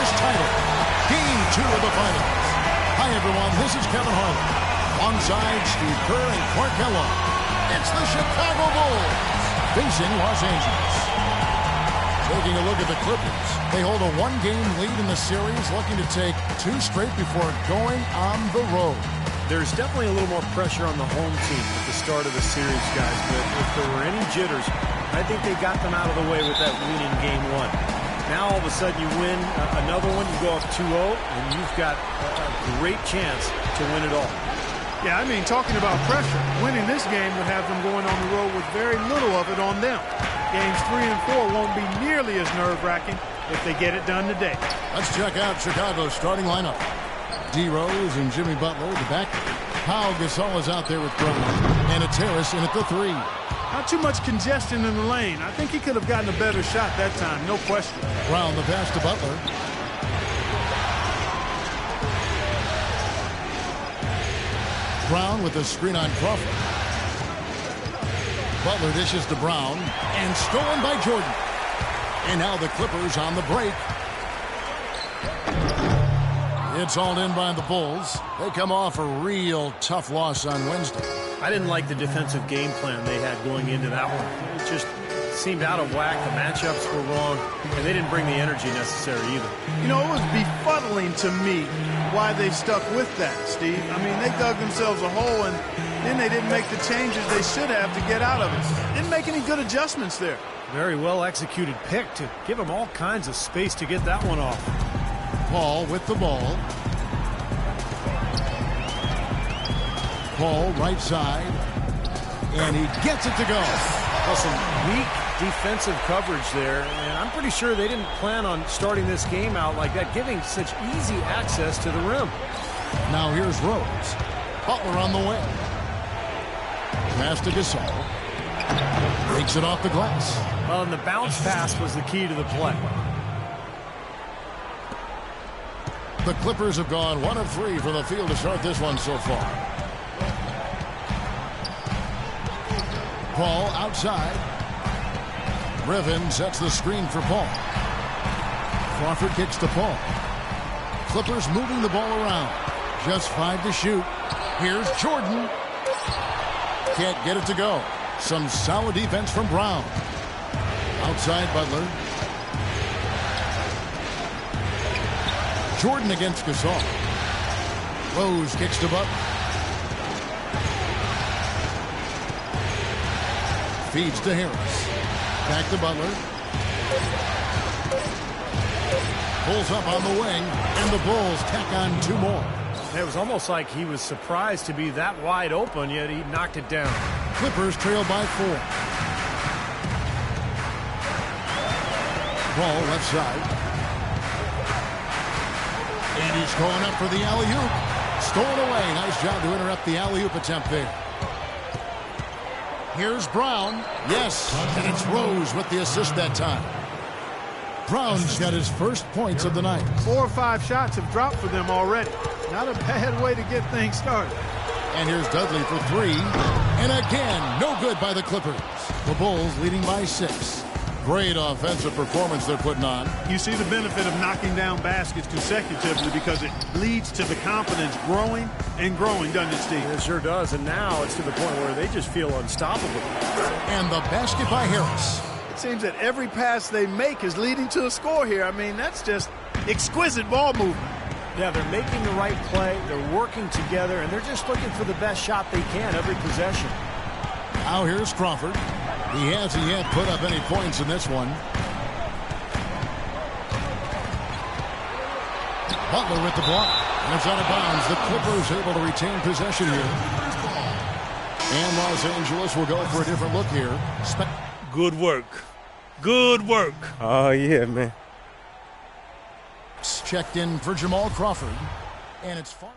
this title. Game 2 of the finals. Hi, everyone. This is Kevin Harlan. Alongside Steve Kerr and Clark Kellogg. It's the Chicago Bulls facing Los Angeles. Taking a look at the Clippers. They hold a 1-game lead in the series, looking to take 2 straight before going on the road. There's definitely a little more pressure on the home team at the start of the series, guys. But if there were any jitters, I think they got them out of the way with that win in Game 1. Now, all of a sudden, you win another one, you go up 2-0, and you've got a great chance to win it all. Yeah, I mean, talking about pressure, winning this game would have them going on the road with very little of it on them. Games 3 and 4 won't be nearly as nerve-wracking if they get it done today. Let's check out Chicago's starting lineup. D. Rose and Jimmy Butler at the back. Pau Gasol is out there with Brown. And it's Harris in at the 3. Not too much congestion in the lane. I think he could have gotten a better shot that time, no question. Brown the pass to Butler. Brown with a screen on Crawford. Butler dishes to Brown. And stolen by Jordan. And now the Clippers on the break. It's hauled in by the Bulls. They come off a real tough loss on Wednesday. I didn't like the defensive game plan they had going into that one. It just seemed out of whack. The matchups were wrong, and they didn't bring the energy necessary either. You know, it was befuddling to me why they stuck with that, Steve. I mean, they dug themselves a hole, and then they didn't make the changes they should have to get out of it. Didn't make any good adjustments there. Very well executed pick to give them all kinds of space to get that one off. Paul with the ball. Paul right side. And he gets it to go. Well, some weak defensive coverage there. And I'm pretty sure they didn't plan on starting this game out like that, giving such easy access to the rim. Now here's Rose. Butler on the way. Pass to Gasol. Breaks it off the glass. Well, and the bounce pass was the key to the play. The Clippers have gone 1 of 3 from the field to start this one so far. Paul outside. Riven sets the screen for Paul. Crawford kicks to Paul. Clippers moving the ball around. Just 5 to shoot. Here's Jordan. Can't get it to go. Some solid defense from Brown. Outside Butler. Jordan against Gasol. Rose kicks to Butler. Feeds to Harris. Back to Butler. Pulls up on the wing, and the Bulls tack on 2 more. It was almost like he was surprised to be that wide open, yet he knocked it down. Clippers trail by 4. Paul left side. And he's going up for the alley-oop. Stolen away. Nice job to interrupt the alley-oop attempt there. Here's Brown. Yes, and it's Rose with the assist that time. Brown's got his first points of the night. 4 or 5 shots have dropped for them already. Not a bad way to get things started. And here's Dudley for 3. And again, no good by the Clippers. The Bulls leading by 6. Great offensive performance they're putting on. You see the benefit of knocking down baskets consecutively because it leads to the confidence growing and growing, doesn't it, Steve? It sure does, and now it's to the point where they just feel unstoppable. And the basket by Harris. It seems that every pass they make is leading to a score here. I mean, that's just exquisite ball movement. Yeah, they're making the right play, they're working together, and they're just looking for the best shot they can every possession. Now here's Crawford. He hasn't yet put up any points in this one. Butler with the block. And it's out of bounds. The Clippers able to retain possession here. And Los Angeles will go for a different look here. Good work. Good work. Oh, yeah, man. Checked in for Jamal Crawford. And it's far.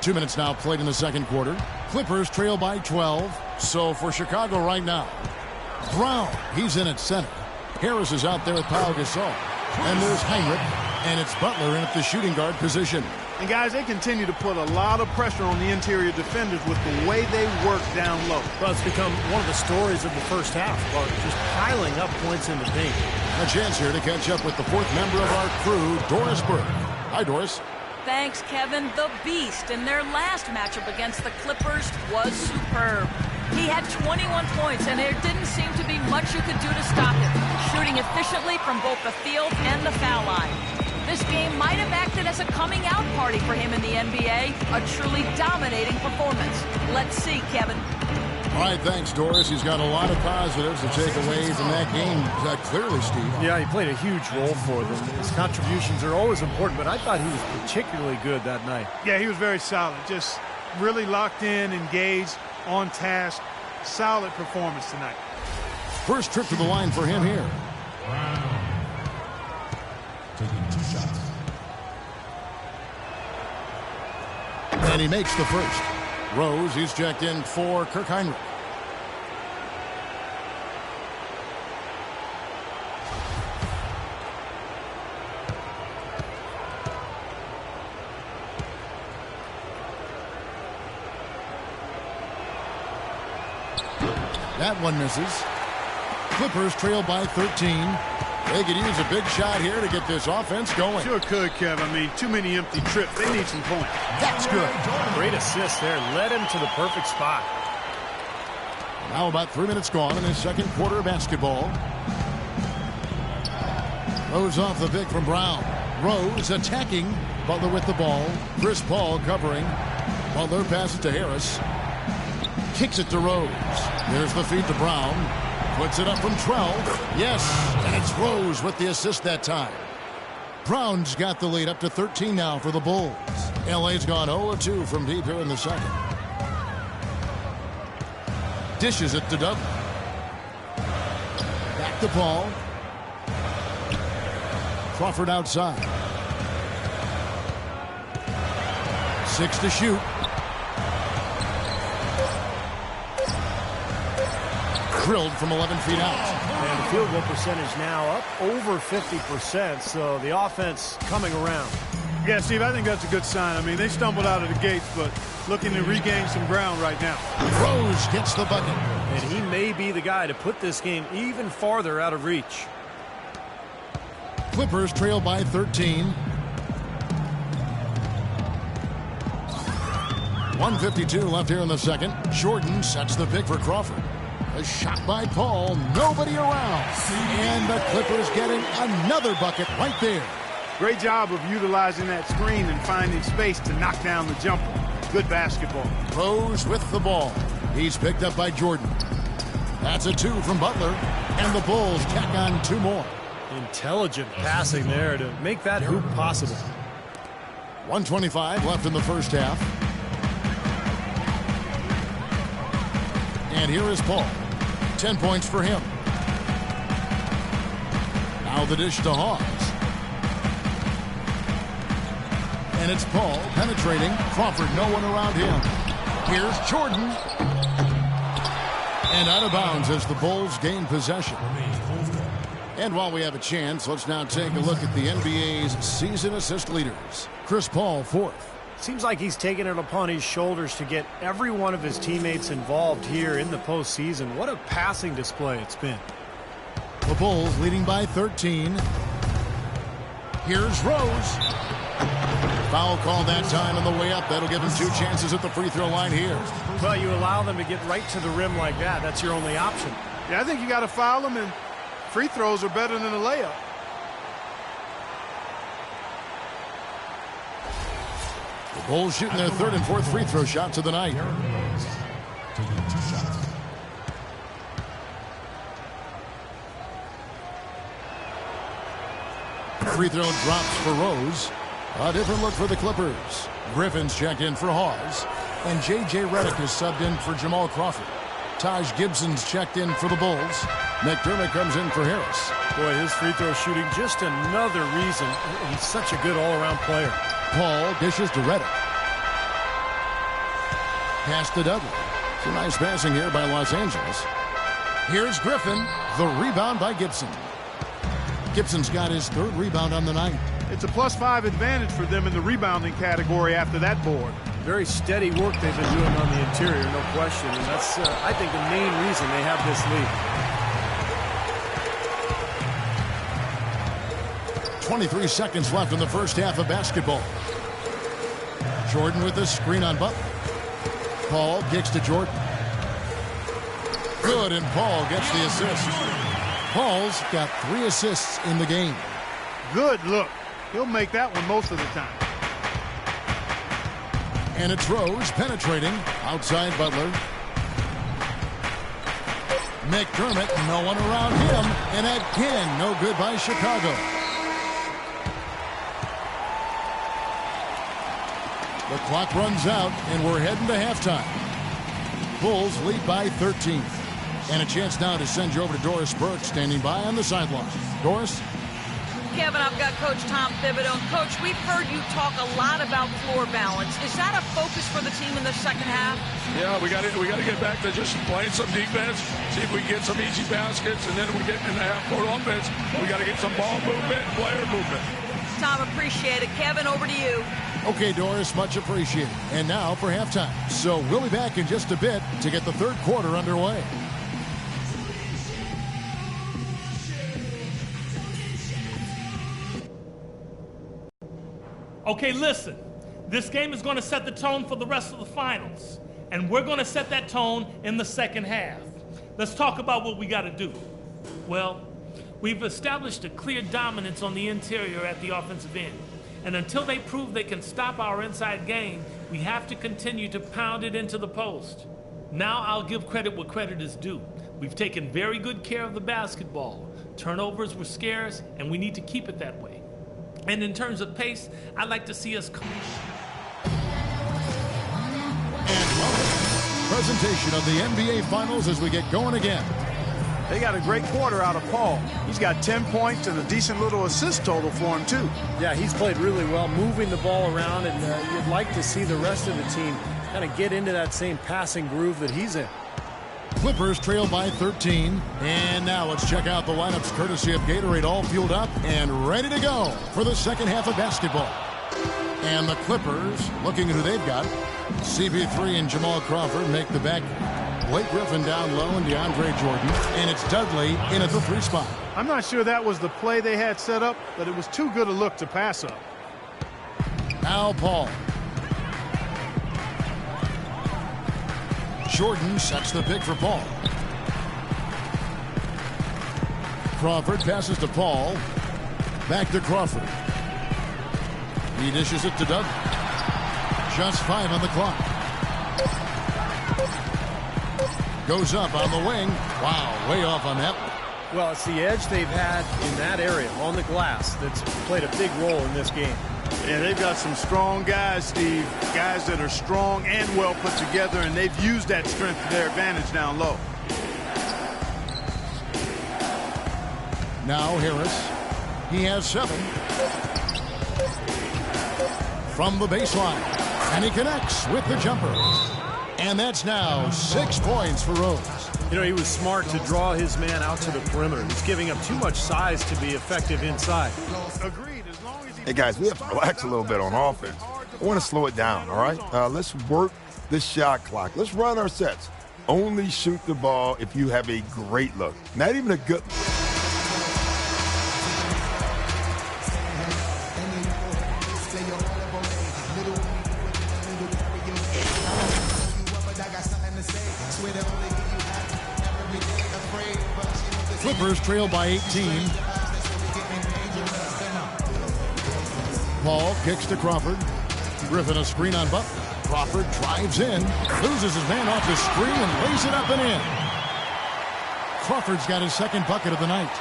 Two minutes now played in the second quarter. Clippers trail by 12. So for Chicago right now, Brown, he's in at center. Harris is out there with Pau Gasol. And there's Heinrich. And it's Butler in at the shooting guard position. And, guys, they continue to put a lot of pressure on the interior defenders with the way they work down low. Well, it's become one of the stories of the first half, about just piling up points in the paint. A chance here to catch up with the fourth member of our crew, Doris Burke. Hi, Doris. Thanks, Kevin. The Beast in their last matchup against the Clippers was superb. He had 21 points, and there didn't seem to be much you could do to stop him, shooting efficiently from both the field and the foul line. This game might have acted as a coming-out party for him in the NBA, a truly dominating performance. Let's see, Kevin. All right, thanks, Doris. He's got a lot of positives to take away from that game, clearly, Steve. Yeah, he played a huge role for them. His contributions are always important, but I thought he was particularly good that night. Yeah, he was very solid. Just really locked in, engaged, on task. Solid performance tonight. First trip to the line for him here. Taking 2 shots. And he makes the first. Rose, he's checked in for Kirk Hinrich. That one misses. Clippers trail by 13. They could use a big shot here to get this offense going. Sure could, Kev. I mean, too many empty trips. They need some points. That's good. Great assist there. Led him to the perfect spot. Now about 3 minutes gone in his second quarter of basketball. Rose off the pick from Brown. Rose attacking. Butler with the ball. Chris Paul covering. Butler passes to Harris. Kicks it to Rose. There's the feed to Brown. Puts it up from 12. Yes, and it's Rose with the assist that time. Brown's got the lead up to 13 now for the Bulls. LA's gone 0-2 from deep here in the second. Dishes it to Dudley. Back to Paul. Crawford outside. 6 to shoot. Drilled from 11 feet out. And the field goal percentage now up over 50%, so the offense coming around. Yeah, Steve, I think that's a good sign. I mean, they stumbled out of the gates, but looking to regain some ground right now. Rose gets the bucket. And he may be the guy to put this game even farther out of reach. Clippers trail by 13. 1:52 left here in the second. Jordan sets the pick for Crawford. A shot by Paul. Nobody around. And the Clippers getting another bucket right there. Great job of utilizing that screen and finding space to knock down the jumper. Good basketball. Rose with the ball. He's picked up by Jordan. That's a 2 from Butler. And the Bulls tack on 2 more. Intelligent passing there to make that hoop possible. 1:25 left in the first half. And here is Paul. 10 points for him. Now the dish to Hawes. And it's Paul penetrating. Crawford, no one around him. Here's Jordan. And out of bounds as the Bulls gain possession. And while we have a chance, let's now take a look at the NBA's season assist leaders. Chris Paul, 4th. Seems like he's taken it upon his shoulders to get every one of his teammates involved here in the postseason. What a passing display it's been. The Bulls leading by 13. Here's Rose. Foul call that time on the way up. That'll give him 2 chances at the free throw line here. Well, you allow them to get right to the rim like that. That's your only option. Yeah, I think you got to foul them, and free throws are better than a layup. The Bulls shooting their 3rd and 4th free throw shots of the night. Taking 2 shots. Free throw drops for Rose. A different look for the Clippers. Griffin's checked in for Hawes. And J.J. Redick is subbed in for Jamal Crawford. Taj Gibson's checked in for the Bulls. McDermott comes in for Harris. Boy, his free throw shooting, just another reason he's such a good all-around player. Paul dishes to Redick. Pass to Dudley. Some nice passing here by Los Angeles. Here's Griffin. The rebound by Gibson. Gibson's got his 3rd rebound on the night. It's a +5 advantage for them in the rebounding category after that board. Very steady work they've been doing on the interior, no question. And that's, I think, the main reason they have this lead. 23 seconds left in the first half of basketball. Jordan with the screen on Butler. Paul kicks to Jordan. Good, and Paul gets the assist. Paul's got 3 assists in the game. Good look. He'll make that one most of the time. And it's Rose penetrating outside Butler. McDermott, no one around him. And again, no good by Chicago. The clock runs out, and we're heading to halftime. Bulls lead by 13. And a chance now to send you over to Doris Burke, standing by on the sideline. Doris? Kevin, I've got Coach Tom Thibodeau. Coach, we've heard you talk a lot about floor balance. Is that a focus for the team in the second half? Yeah, we got to get back to just playing some defense, see if we can get some easy baskets, and then we get in the half-court offense. We got to get some ball movement, player movement. Tom, appreciate it. Kevin, over to you. Okay, Doris, much appreciated. And now for halftime. So we'll be back in just a bit to get the third quarter underway. Okay, listen. This game is going to set the tone for the rest of the finals. And we're going to set that tone in the second half. Let's talk about what we got to do. Well, we've established a clear dominance on the interior at the offensive end. And until they prove they can stop our inside game, we have to continue to pound it into the post. Now I'll give credit where credit is due. We've taken very good care of the basketball. Turnovers were scarce, and we need to keep it that way. And in terms of pace, I'd like to see us come. And presentation of the NBA Finals as we get going again. They got a great quarter out of Paul. He's got 10 points and a decent little assist total for him, too. Yeah, he's played really well, moving the ball around, and you'd like to see the rest of the team kind of get into that same passing groove that he's in. Clippers trail by 13. And now let's check out the lineups courtesy of Gatorade, all fueled up and ready to go for the second half of basketball. And the Clippers, looking at who they've got, CP3 and Jamal Crawford make the back. Blake Griffin down low and DeAndre Jordan. And it's Dudley in at the 3 spot. I'm not sure that was the play they had set up, but it was too good a look to pass up. Now Paul. Jordan sets the pick for Paul. Crawford passes to Paul. Back to Crawford. He dishes it to Doug. Just 5 on the clock. Goes up on the wing. Wow, way off on that one. Well, it's the edge they've had in that area on the glass that's played a big role in this game. Yeah, they've got some strong guys, Steve. Guys that are strong and well put together, and they've used that strength to their advantage down low. Now Harris. He has 7. From the baseline. And he connects with the jumper. And that's now 6 points for Rose. You know, he was smart to draw his man out to the perimeter. He's giving up too much size to be effective inside. Agreed. Hey, guys, we have to relax a little bit on offense. I want to slow it down, all right? Let's work the shot clock. Let's run our sets. Only shoot the ball if you have a great look. Not even a good... Clippers trail by 18. Paul kicks to Crawford. Griffin a screen on Butler. Crawford drives in, loses his man off his screen and lays it up and in. Crawford's got his second bucket of the night.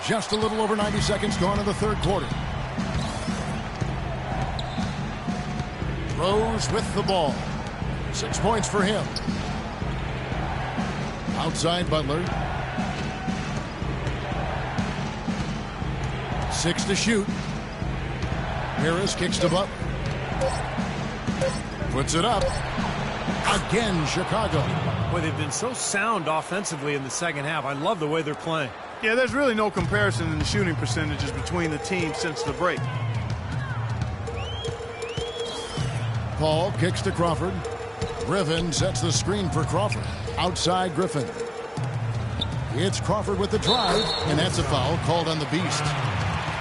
Just a little over 90 seconds gone in the third quarter. Rose with the ball. 6 points for him. Outside Butler. 6 to shoot. Harris kicks to Butler. Puts it up. Again, Chicago. Boy, they've been so sound offensively in the second half. I love the way they're playing. Yeah, there's really no comparison in the shooting percentages between the teams since the break. Paul kicks to Crawford. Griffin sets the screen for Crawford. Outside Griffin. It's Crawford with the drive, and that's a foul called on the Beast.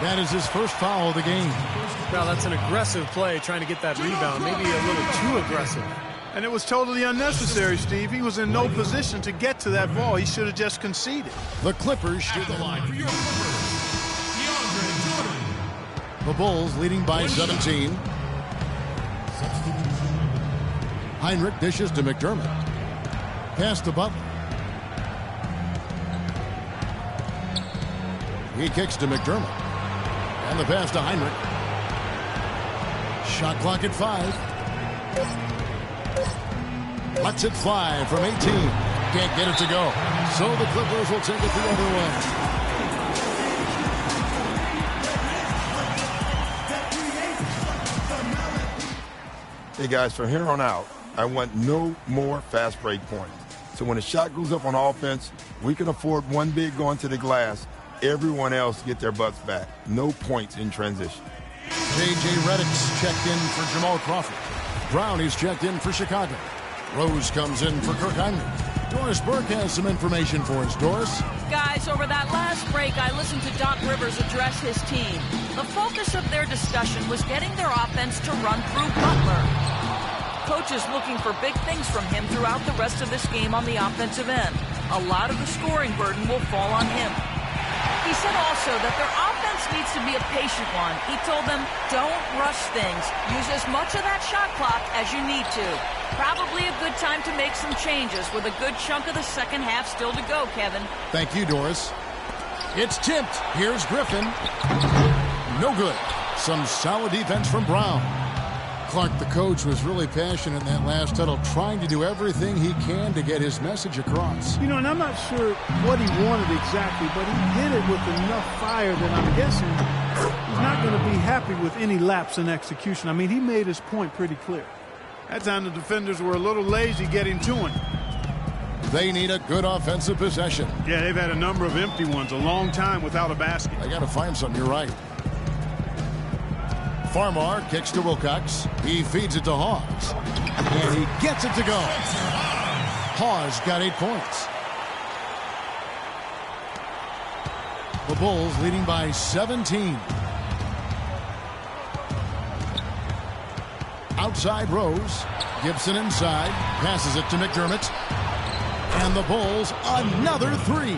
That is his first foul of the game. Well, that's an aggressive play, trying to get that rebound, maybe a little too aggressive. And it was totally unnecessary, Steve. He was in no position to get to that ball. He should have just conceded. The Clippers shoot the line. For your Clippers, DeAndre Jordan. The Bulls leading by 17. Heinrich dishes to McDermott. Pass to Butler. He kicks to McDermott. And the pass to Heinrich. Shot clock at 5. Lets it fly from 18. Can't get it to go. So the Clippers will take it the other way. Hey, guys, from here on out, I want no more fast break points. So when a shot goes up on offense, we can afford one big going to the glass. Everyone else get their butts back. No points in transition. J.J. Redick's checked in for Jamal Crawford. Brownie's checked in for Chicago. Rose comes in for Kirk Heinrich. Doris Burke has some information for us. Doris? Guys, over that last break, I listened to Doc Rivers address his team. The focus of their discussion was getting their offense to run through Butler. Coach is looking for big things from him throughout the rest of this game on the offensive end. A lot of the scoring burden will fall on him. He said also that their offense needs to be a patient one. He told them, don't rush things. Use as much of that shot clock as you need to. Probably a good time to make some changes with a good chunk of the second half still to go, Kevin. Thank you, Doris. It's tipped. Here's Griffin. No good. Some solid defense from Brown. Clark, the coach, was really passionate in that last huddle, trying to do everything he can to get his message across. You know, and I'm not sure what he wanted exactly, but he did it with enough fire that I'm guessing he's not going to be happy with any lapse in execution. I mean, he made his point pretty clear. That time the defenders were a little lazy getting to him. They need a good offensive possession. Yeah, they've had a number of empty ones, a long time without a basket. They got to find something, you're right. Farmar kicks to Wilcox. He feeds it to Hawes. And he gets it to go. Hawes got 8 points. The Bulls leading by 17. Outside Rose. Gibson inside. Passes it to McDermott. And the Bulls another 3.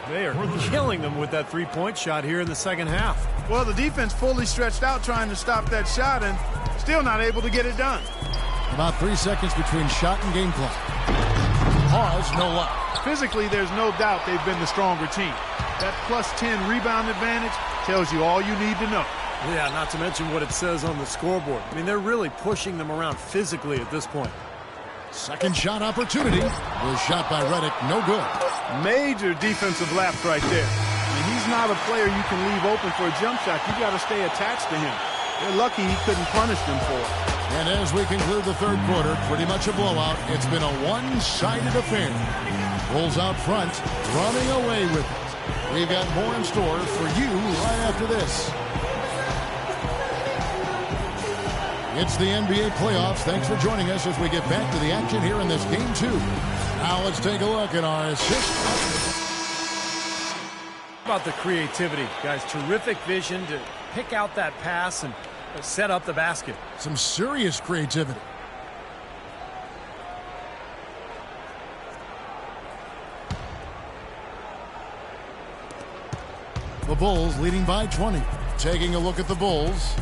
They are killing them with that three-point shot here in the second half. Well, the defense fully stretched out trying to stop that shot and still not able to get it done. About 3 seconds between shot and game clock. Hawes, no luck. Physically, there's no doubt they've been the stronger team. That plus 10 rebound advantage tells you all you need to know. Yeah, not to mention what it says on the scoreboard. I mean, they're really pushing them around physically at this point. Second shot opportunity was shot by Redick. No good. Major defensive lapse right there. I mean, he's not a player you can leave open for a jump shot. You got to stay attached to him. They're lucky he couldn't punish them for it. And as we conclude the third quarter, pretty much a blowout. It's been a one-sided affair. Bulls out front, running away with it. We've got more in store for you right after this. It's the NBA playoffs. Thanks for joining us as we get back to the action here in this game 2. Now let's take a look at our assist. How about the creativity, guys? Terrific vision to pick out that pass and set up the basket. Some serious creativity. The Bulls leading by 20. Taking a look at the Bulls.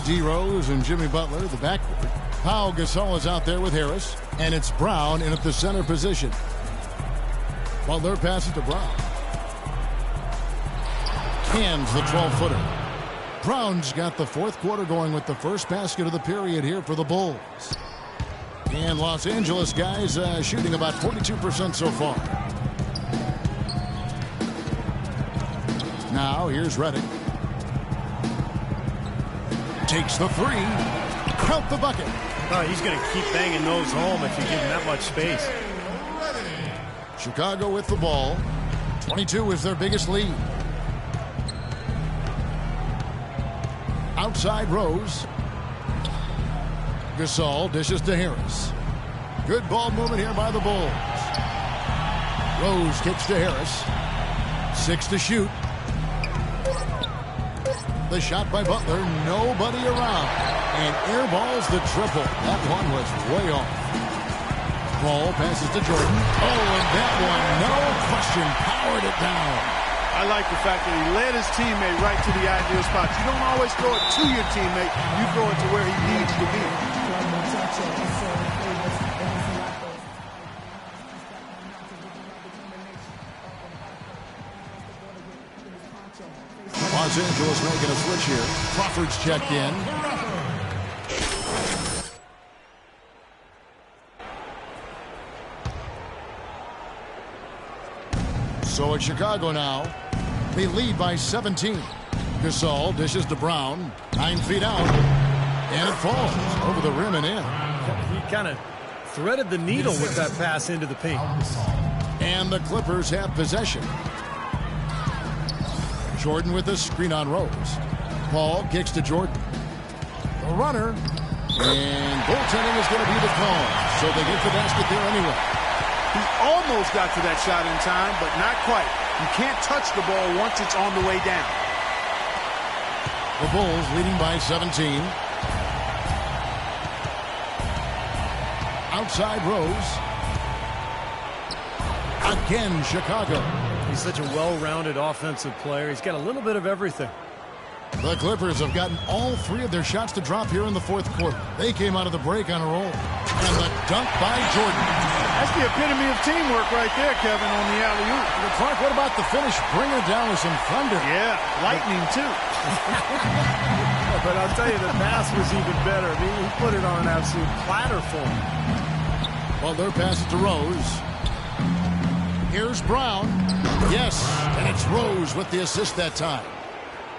D. Rose and Jimmy Butler, the backcourt. Pau Gasol is out there with Harris. And it's Brown in at the center position. Butler passes to Brown. Cans the 12-footer. Brown's got the fourth quarter going with the first basket of the period here for the Bulls. And Los Angeles guys shooting about 42% so far. Now here's Redick. Takes the 3. Count the bucket. Oh, he's going to keep banging those home if you give him that much space. Chicago with the ball. 22 is their biggest lead. Outside Rose. Gasol dishes to Harris. Good ball movement here by the Bulls. Rose kicks to Harris. 6 to shoot. The shot by Butler. Nobody around. And airballs the triple. That one was way off. Paul passes to Jordan. Oh, and that one, no question, powered it down. I like the fact that he led his teammate right to the ideal spot. You don't always throw it to your teammate. You throw it to where he needs to be. Los Angeles making a switch here. Crawford's checked in. So it's Chicago now. They lead by 17. Gasol dishes to Brown. 9 feet out. And it falls over the rim and in. He kind of threaded the needle with that pass into the paint. And the Clippers have possession. Jordan with a screen on Rose. Paul kicks to Jordan. A runner. And goaltending is going to be the call. So they get the basket there anyway. He almost got to that shot in time, but not quite. You can't touch the ball once it's on the way down. The Bulls leading by 17. Outside Rose. Again, Chicago. He's such a well-rounded offensive player. He's got a little bit of everything. The Clippers have gotten all 3 of their shots to drop here in the fourth quarter. They came out of the break on a roll. And the dunk by Jordan. That's the epitome of teamwork right there, Kevin, on the alley-oop. Clark, what about the finish? Bring it down with some thunder. Yeah, lightning, too. But I'll tell you, the pass was even better. I mean, he put it on an absolute platter for him. Well, their pass it to Rose. Here's Brown. Yes, and it's Rose with the assist that time.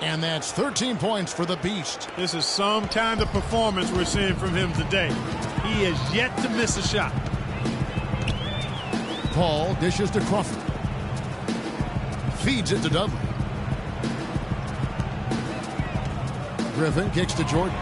And that's 13 points for the Beast. This is some kind of performance we're seeing from him today. He has yet to miss a shot. Paul dishes to Crawford. Feeds it to Dudley. Griffin kicks to Jordan.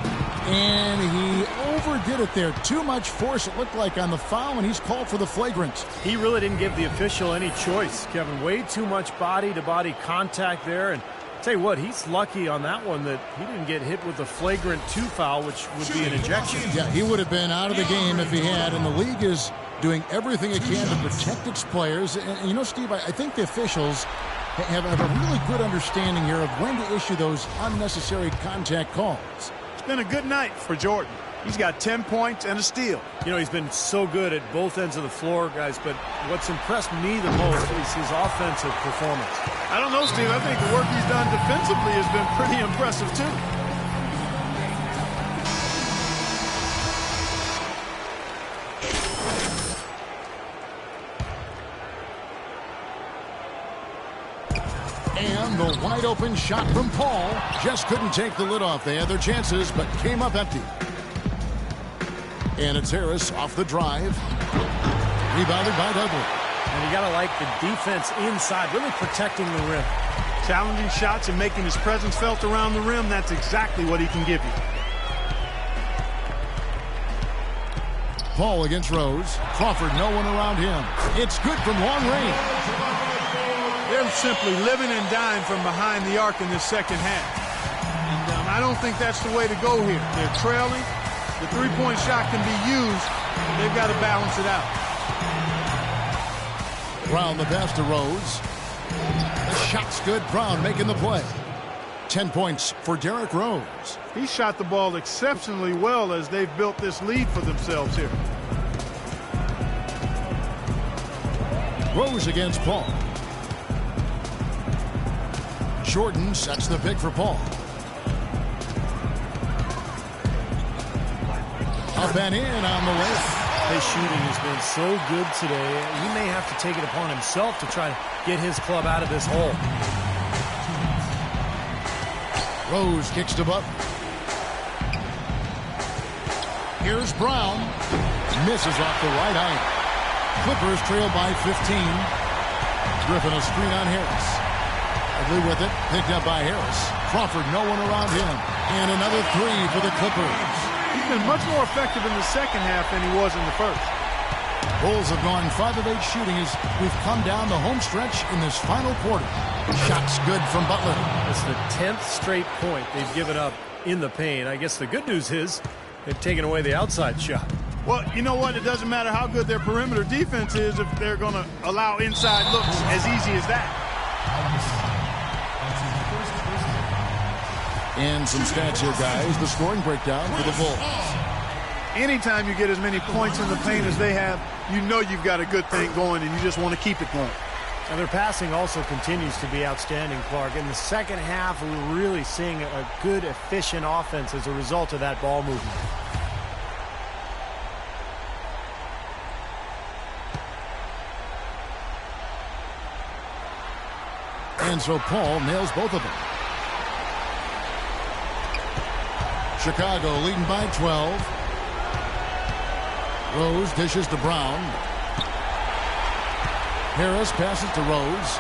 And he overdid it there. Too much force, it looked like, on the foul, and he's called for the flagrant. He really didn't give the official any choice, Kevin. Way too much body-to-body contact there. And tell you what, he's lucky on that one that he didn't get hit with a flagrant 2 foul, which would be an ejection. Yeah, he would have been out of the game if he had, and the league is doing everything it can to protect its players. And you know, Steve, I think the officials have a really good understanding here of when to issue those unnecessary contact calls. It's been a good night for Jordan. He's got 10 points and a steal. You know, he's been so good at both ends of the floor, guys, but what's impressed me the most is his offensive performance. I don't know, Steve. I think the work he's done defensively has been pretty impressive, too. And the wide open shot from Paul just couldn't take the lid off. They had their chances, but came up empty. And it's Harris off the drive. Rebounded by Dudley. And you got to like the defense inside, really protecting the rim. Challenging shots and making his presence felt around the rim, that's exactly what he can give you. Paul against Rose. Crawford, no one around him. It's good from long range. They're simply living and dying from behind the arc in this second half. And I don't think that's the way to go here. They're trailing. The three-point shot can be used. They've got to balance it out. Brown the pass to Rose. The shot's good. Brown making the play. 10 points for Derrick Rose. He shot the ball exceptionally well as they've built this lead for themselves here. Rose against Paul. Jordan sets the pick for Paul. Up and in on the way. His shooting has been so good today. He may have to take it upon himself to try to get his club out of this hole. Rose kicks to Butler. Here's Brown. Misses off the right eye. Clippers trail by 15. Griffin a screen on Harris. Ugly with it. Picked up by Harris. Crawford, no one around him. And another three for the Clippers. He's been much more effective in the second half than he was in the first. Bulls have gone 5 of 8 shooting as we've come down the home stretch in this final quarter. Shots good from Butler. It's the 10th straight point they've given up in the paint. I guess the good news is they've taken away the outside shot. Well, you know what? It doesn't matter how good their perimeter defense is if they're going to allow inside looks as easy as that. And some stats here, guys. The scoring breakdown for the Bulls. Anytime you get as many points in the paint as they have, you know you've got a good thing going and you just want to keep it going. And their passing also continues to be outstanding, Clark. In the second half, we're really seeing a good, efficient offense as a result of that ball movement. And so Paul nails both of them. Chicago leading by 12. Rose dishes to Brown. Harris passes to Rose.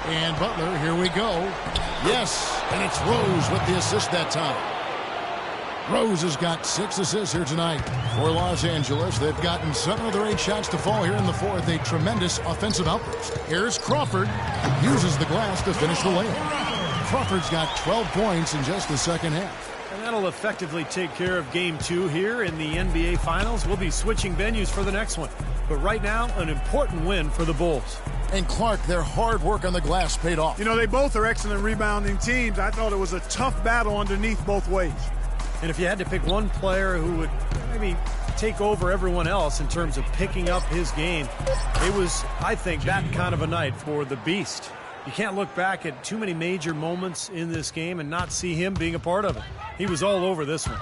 And Butler, here we go. Yes, and it's Rose with the assist that time. Rose has got 6 assists here tonight for Los Angeles. They've gotten 7 of their 8 shots to fall here in the fourth. A tremendous offensive outburst. Here's Crawford. Uses the glass to finish the layup. Crawford's got 12 points in just the second half. And that'll effectively take care of Game 2 here in the NBA Finals. We'll be switching venues for the next one. But right now, an important win for the Bulls. And Clark, their hard work on the glass paid off. You know, they both are excellent rebounding teams. I thought it was a tough battle underneath both ways. And if you had to pick one player who would maybe take over everyone else in terms of picking up his game, it was, I think, that kind of a night for the Beast. You can't look back at too many major moments in this game and not see him being a part of it. He was all over this one.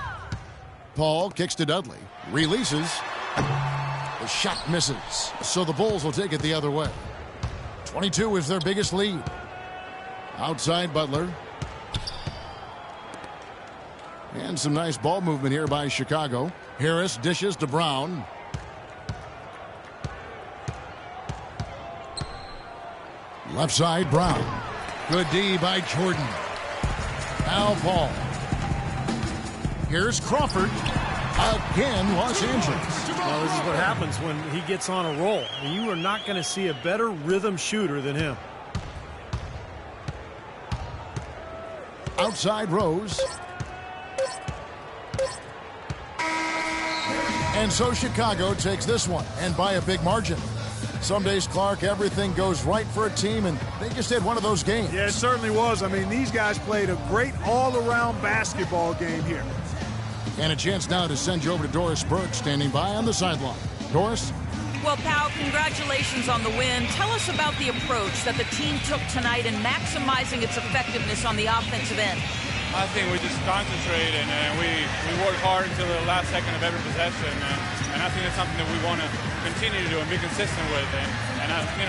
Paul kicks to Dudley. Releases. The shot misses. So the Bulls will take it the other way. 22 is their biggest lead. Outside Butler. And some nice ball movement here by Chicago. Harris dishes to Brown. Left side, Brown. Good D by Jordan. Now Paul. Here's Crawford. Again, Los Angeles. Well, this is what happens when he gets on a roll. You are not going to see a better rhythm shooter than him. Outside Rose. And so Chicago takes this one, and by a big margin. Some days, Clark, everything goes right for a team, and they just had one of those games. Yeah, it certainly was. I mean, these guys played a great all-around basketball game here. And a chance now to send you over to Doris Burke, standing by on the sideline. Doris? Well, Pal, congratulations on the win. Tell us about the approach that the team took tonight in maximizing its effectiveness on the offensive end. I think we just concentrated and we worked hard until the last second of every possession, and I think that's something that we want to continue to do and be consistent with. And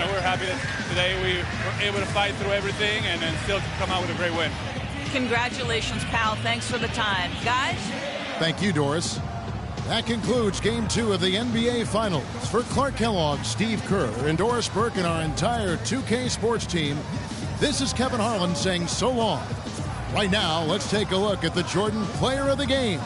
we're happy that today we were able to fight through everything and then still come out with a great win. Congratulations, Pal. Thanks for the time. Guys? Thank you, Doris. That concludes Game 2 of the NBA Finals. For Clark Kellogg, Steve Kerr, and Doris Burke, and our entire 2K Sports team, this is Kevin Harlan saying so long. Right now, let's take a look at the Jordan Player of the Game.